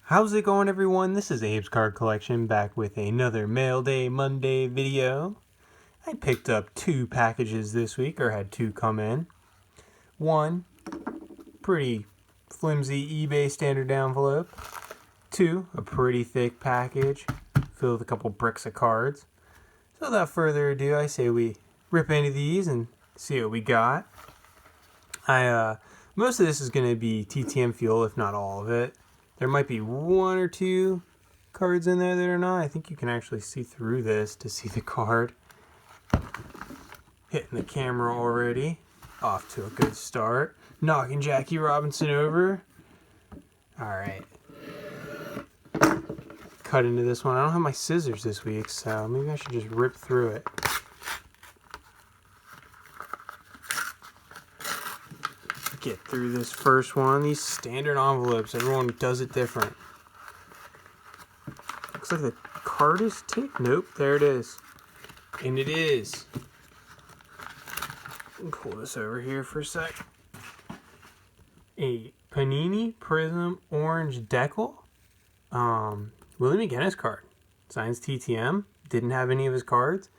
How's it going, everyone? This is Abe's Card Collection back with another Mail Day Monday video. I picked up 2 packages this week, or had 2 come in. One, pretty flimsy eBay standard envelope. 2, a pretty thick package filled with a couple bricks of cards. So without further ado, I say we rip into these and see what we got. Most of this is going to be TTM fuel, if not all of it. There might be 1 or 2 cards in there that are not. I think you can actually see through this to see the card. Hitting the camera already. Off to a good start. Knocking Jackie Robinson over. Alright. Cut into this one. I don't have my scissors this week, so maybe I should just rip through it. Get through this first one. These standard envelopes, everyone does it different. Looks like the card is taped. Nope, there it is. And it is. Pull this over here for a sec. A Panini Prism Orange Decal. Willie McGinnis card. Signs TTM. Didn't have any of his cards.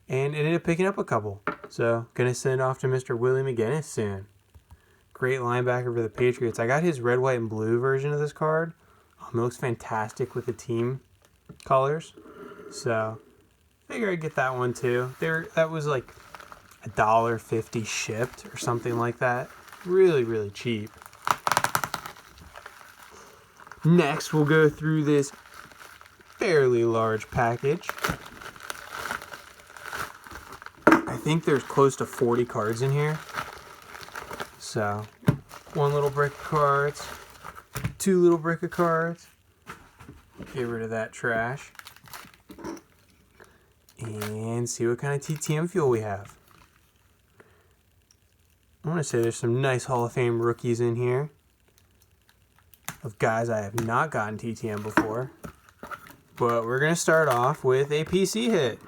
And ended up picking up a couple. So, gonna send off to Mr. Willie McGinnis soon. Great linebacker for the Patriots. I got his red, white, and blue version of this card. It looks fantastic with the team colors. So, figure I'd get that one too. That was like $1.50 shipped or something like that. Really, really cheap. Next, we'll go through this fairly large package. I think there's close to 40 cards in here. So, 1 little brick of cards, 2 little brick of cards. Get rid of that trash. And see what kind of TTM fuel we have. I want to say there's some nice Hall of Fame rookies in here. Of guys I have not gotten TTM before. But we're going to start off with a PC hit.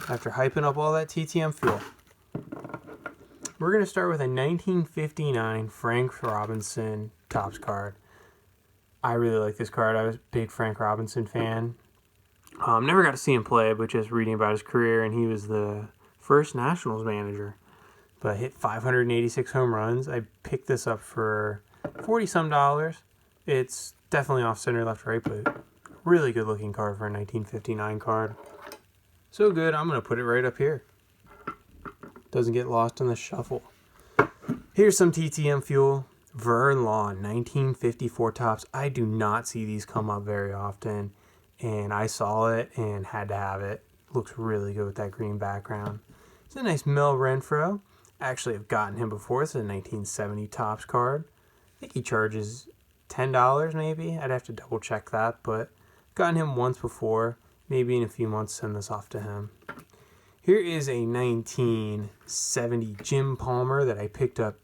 After hyping up all that TTM fuel. We're going to start with a 1959 Frank Robinson Topps card. I really like this card. I was a big Frank Robinson fan. Never got to see him play, but just reading about his career, and he was the first Nationals manager. But hit 586 home runs. I picked this up for $40-some. It's definitely off center, left, right, but really good looking card for a 1959 card. So good, I'm going to put it right up here. Doesn't get lost in the shuffle. Here's some TTM fuel. Vern Lawn, 1954 Topps. I do not see these come up very often, and I saw it and had to have it. Looks really good with that green background. It's a nice Mel Renfro. Actually, I've gotten him before. It's a 1970 Topps card. I think he charges $10 maybe. I'd have to double check that, but gotten him once before. Maybe in a few months send this off to him. Here is a 1970 Jim Palmer that I picked up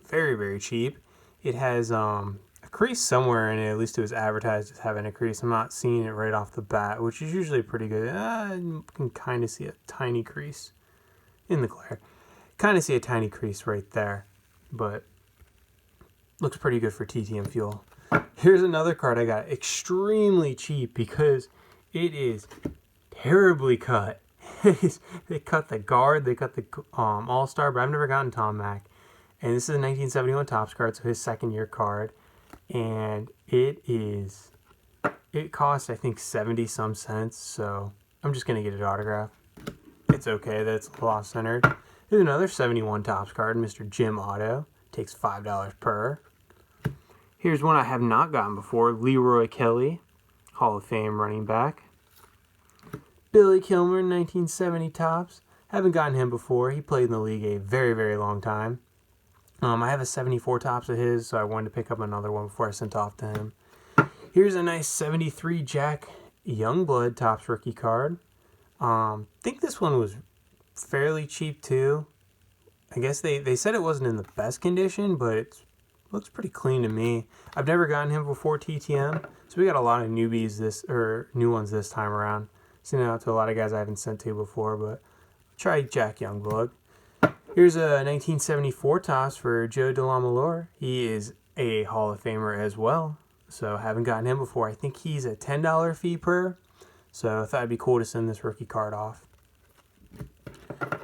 very, very cheap. It has a crease somewhere in it. At least it was advertised as having a crease. I'm not seeing it right off the bat, which is usually pretty good. You can kind of see a tiny crease in the glare. Kind of see a tiny crease right there, but looks pretty good for TTM fuel. Here's another card I got extremely cheap because it is terribly cut. They cut the guard, they cut the All-Star, but I've never gotten Tom Mack. And this is a 1971 Topps card, so his second-year card. And it costs, I think, 70-some cents, so I'm just going to get it autographed. It's okay that it's a little off-centered. Here's another 71 Topps card, Mr. Jim Otto. Takes $5 per. Here's one I have not gotten before, Leroy Kelly, Hall of Fame running back. Billy Kilmer, 1970 Topps. Haven't gotten him before. He played in the league a very, very long time. I have a 74 Topps of his, so I wanted to pick up another one before I sent off to him. Here's a nice 73 Jack Youngblood Topps rookie card. Think this one was fairly cheap too. I guess they said it wasn't in the best condition, but it looks pretty clean to me. I've never gotten him before TTM, so we got a lot of new ones this time around. Sent it out to a lot of guys I haven't sent to before, but try Jack Youngblood. Here's a 1974 Topps for Joe DeLamalore. He is a Hall of Famer as well. So haven't gotten him before. I think he's a $10 fee per. So I thought it'd be cool to send this rookie card off.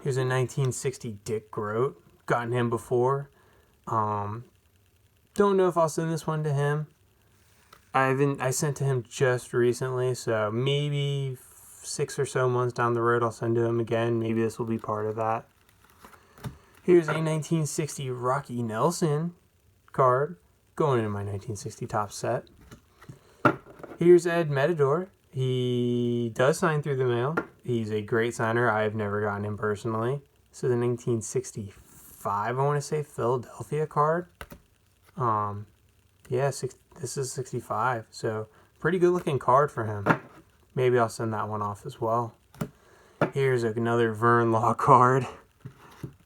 Here's a 1960 Dick Groat. Gotten him before. Don't know if I'll send this one to him. I sent to him just recently, so maybe 6 or so months down the road I'll send to him again. Maybe this will be part of that. Here's a 1960 Rocky Nelson card going into my 1960 top set. Here's Ed Metador. He does sign through the mail. He's a great signer. I've never gotten him personally. This is a 1965, I want to say, Philadelphia card. Yeah, this is 65, so pretty good looking card for him. Maybe I'll send that one off as well. Here's another Vern Law card.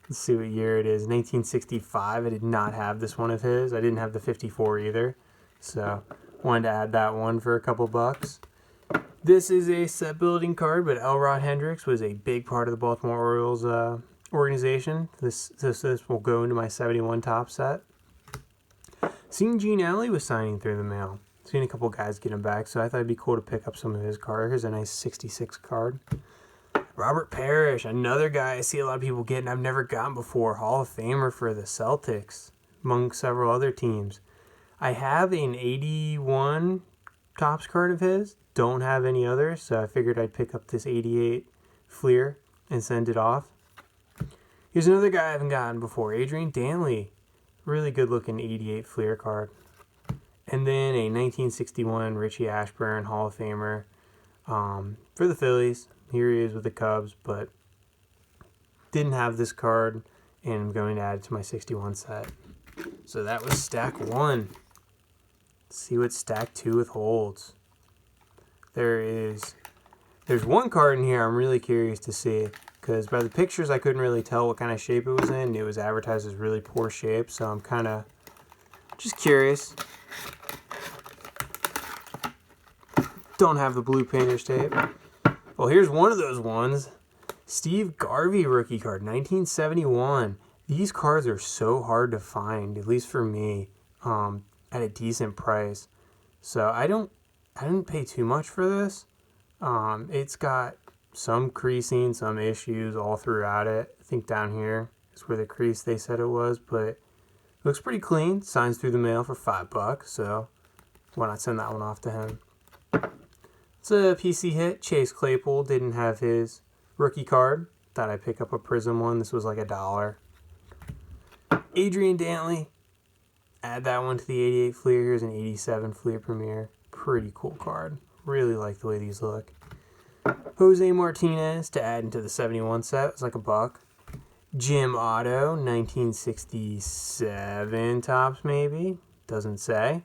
Let's see what year it is. 1965. I did not have this one of his. I didn't have the 54 either, so wanted to add that one for a couple bucks. This is a set building card, but Elrod Hendricks was a big part of the Baltimore Orioles organization. This will go into my 71 top set. Seen Gene Alley was signing through the mail. Seen a couple guys get him back, so I thought it'd be cool to pick up some of his cards. Here's a nice 66 card. Robert Parrish, another guy I see a lot of people getting I've never gotten before. Hall of Famer for the Celtics, among several other teams. I have an 81 Topps card of his. Don't have any others, so I figured I'd pick up this 88 Fleer and send it off. Here's another guy I haven't gotten before. Adrian Danley. Really good looking 88 Fleer card. And then a 1961 Richie Ashburn Hall of Famer for the Phillies. Here he is with the Cubs, but didn't have this card, and I'm going to add it to my 61 set. So that was stack 1. Let's see what stack 2 withholds. There's one card in here I'm really curious to see, because by the pictures I couldn't really tell what kind of shape it was in. It was advertised as really poor shape, so I'm kind of just curious. Don't have the blue painter's tape. Well, here's one of those ones. Steve Garvey rookie card, 1971. These cards are so hard to find, at least for me, at a decent price. So I didn't pay too much for this. It's got some creasing, some issues all throughout it. I think down here is where the crease they said it was, but it looks pretty clean. Signs through the mail for $5, so why not send that one off to him? It's a PC hit. Chase Claypool didn't have his rookie card. Thought I'd pick up a Prism one. This was like $1. Adrian Dantley. Add that one to the 88 Fleer. Here's an 87 Fleer Premier. Pretty cool card. Really like the way these look. Jose Martinez to add into the 71 set. It's like $1. Jim Otto, 1967 Topps maybe. Doesn't say.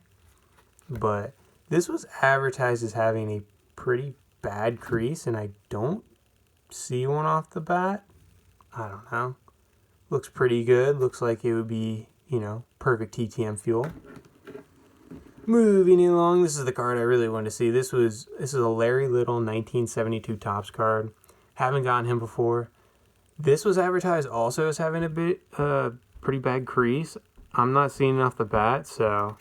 But this was advertised as having a pretty bad crease, and I don't see one off the bat. I don't know. Looks pretty good. Looks like it would be, perfect TTM fuel. Moving along, this is the card I really wanted to see. This is a Larry Little 1972 Topps card. Haven't gotten him before. This was advertised also as having a pretty bad crease. I'm not seeing it off the bat, so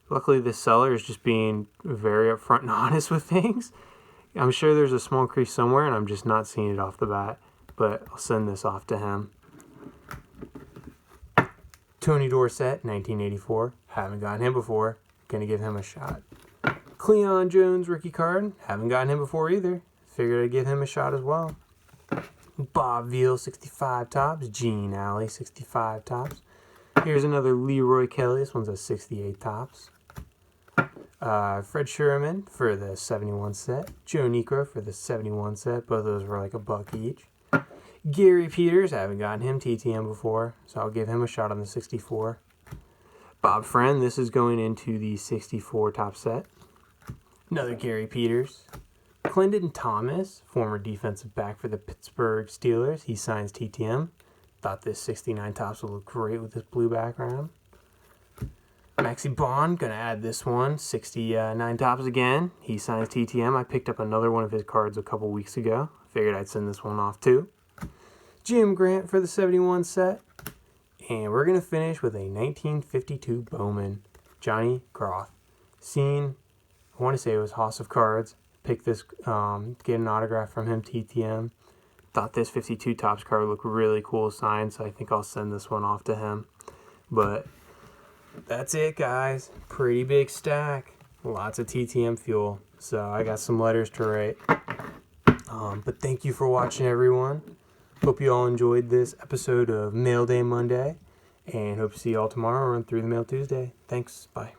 luckily the seller is just being very upfront and honest with things. I'm sure there's a small crease somewhere, and I'm just not seeing it off the bat. But I'll send this off to him. Tony Dorsett, 1984. Haven't gotten him before. Gonna give him a shot. Cleon Jones rookie card. Haven't gotten him before either. Figured I'd give him a shot as well. Bob Veal, 65 Topps. Gene Alley, 65 Topps. Here's another Leroy Kelly. This one's a 68 Topps. Fred Sherman for the 71 set. Joe Niekro for the 71 set. Both of those were like $1 each. Gary Peters, I haven't gotten him TTM before, so I'll give him a shot on the 64. Bob Friend, this is going into the 64 top set. Another Gary Peters. Clendon Thomas, former defensive back for the Pittsburgh Steelers. He signs TTM. Thought this 69 Topps would look great with this blue background. Maxie Bond, going to add this one. 69 Topps again. He signs TTM. I picked up another one of his cards a couple weeks ago. Figured I'd send this one off too. Jim Grant for the 71 set. And we're going to finish with a 1952 Bowman. Johnny Groth. seen, I want to say it was House of Cards, pick this, get an autograph from him, TTM. Thought this 52 Topps card looked really cool signed, so I think I'll send this one off to him. But that's it, guys. Pretty big stack. Lots of TTM fuel. So I got some letters to write. But thank you for watching, everyone. Hope you all enjoyed this episode of Mail Day Monday. And hope to see you all tomorrow or on Through the Mail Tuesday. Thanks. Bye.